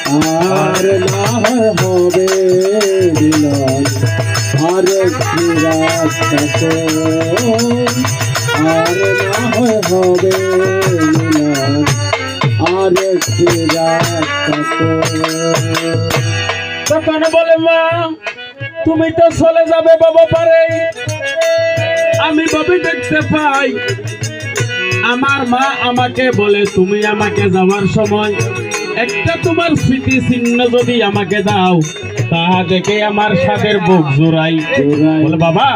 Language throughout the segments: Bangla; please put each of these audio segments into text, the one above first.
আর না হয় হবে মিলন আর একটি রাত থাকো, আর না হয় হবে মিলন আর একটি রাত থাকো। তখন বলে মা তুমি তো চলে যাবে বাবা পারে, আমি ভাবি দেখতে পাই আমার মা আমাকে বলে তুমি আমাকে যাওয়ার সময় একটা তোমার স্মৃতি চিহ্ন যদি আমাকে দাও, তাহা দেখে আমার সাদের বুক জোড়াই। বলে বাবা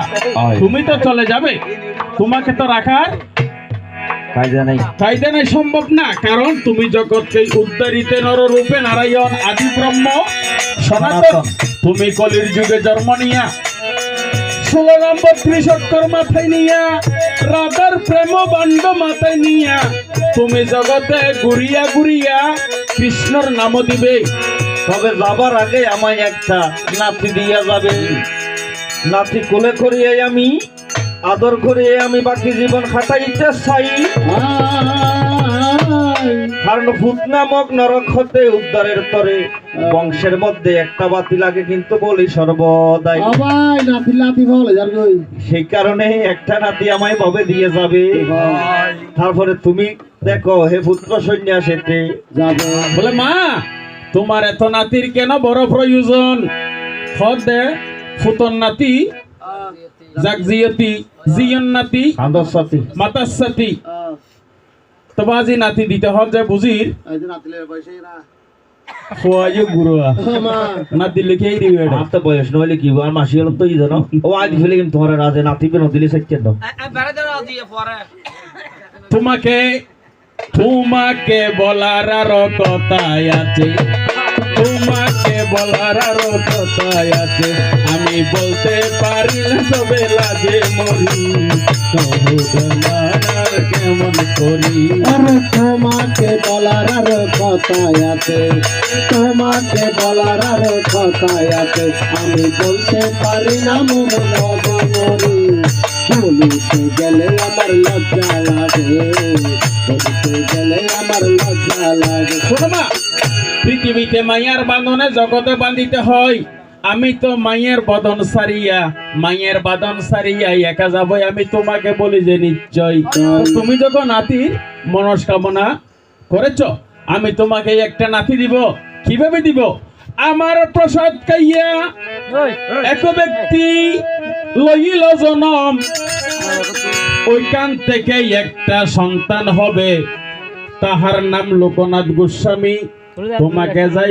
তুমি তো চলে যাবে, তোমাকে তো রাখার কায়দা নাই, সম্ভব না, কারণ তুমি জগৎকে উদ্ধারিতে নররূপে নারায়ণ আদি ব্রহ্ম সনাতন, তুমি কলির যুগে জন্ম নিয়া 16 নম্বর 30 অক্ষর মাথায় নিয়া রাধার প্রেম বান্ড মাথায় নিয়া তুমি জগতে ঘুরিয়া ঘুরিয়া কৃষ্ণর নাম দিবে। তবে যাবার আগে আমায় একটা নাতি দিয়া যাবে, নাতি কোলে করিয়ে আমি আদর করিয়ে আমি বাকি জীবন খাটাইতে চাই। কারণ ভূত নামক নরক হতে উদ্ধারের তরে বংশের মধ্যে একটা বাতি লাগে, কিন্তু বলি সর্বদাই সেই কারণে একটা নাতি আমায় ভবে দিয়ে যাবে। তারপরে তুমি দেখো হে পুত্র সন্ন্যাসীতে যাবে। বলে মা তোমার এত নাতির কেন বড় প্রয়োজন? হদ দে ফুতন নাতি জাগজিয়তি জিয়ন নাতি আন্দরসাথী মাতাসাতি, তো বাজি নাতি দিতে হদ যায় বুঝির খোয়াইও গুরুয়া নাতি লিখেই দিবে। এটা তো বয়স নইলে কি আর মাসি হল তো জানো ও আজ ফেলে কিন্তু তোমার রাজে নাতি পেন দিলে সেচে দাও। তোমাকে তোমাকে বলার আরো কথাই আছে, তোমাকে বলার আরো কথাই আছে, আমি বলতে পারি না তবে লাগে মরি, তবু তোমার কেমন করি। তোমাকে বলার আরো কথাই আছে, তোমাকে বলার আরো কথাই আছে, আমি বলতে পারি না মন মরি, বলিতে গেলে আমার লজ্জা লাগে, বলিতে গেলে আমার লজ্জা লাগে। শোনো মা, পৃথিবীতে মাইয়ার বাঁধনে জগতে বাঁধিতে হয়, আমি তো মাইয়ের বদন সারিয়া একা যাবো, আমি তোমাকে বলি যে নিশ্চয় তুমি যখন নাতির মনস্কামনা করেছ আমি তোমাকে একটা নাতি দিব। কিভাবে দিব? আমার প্রসাদ খাইয়া এক ব্যক্তি লইল জনম, ওইখান থেকে একটা সন্তান হবে, তাহার নাম লোকনাথ গোস্বামী। তোমাকে যাই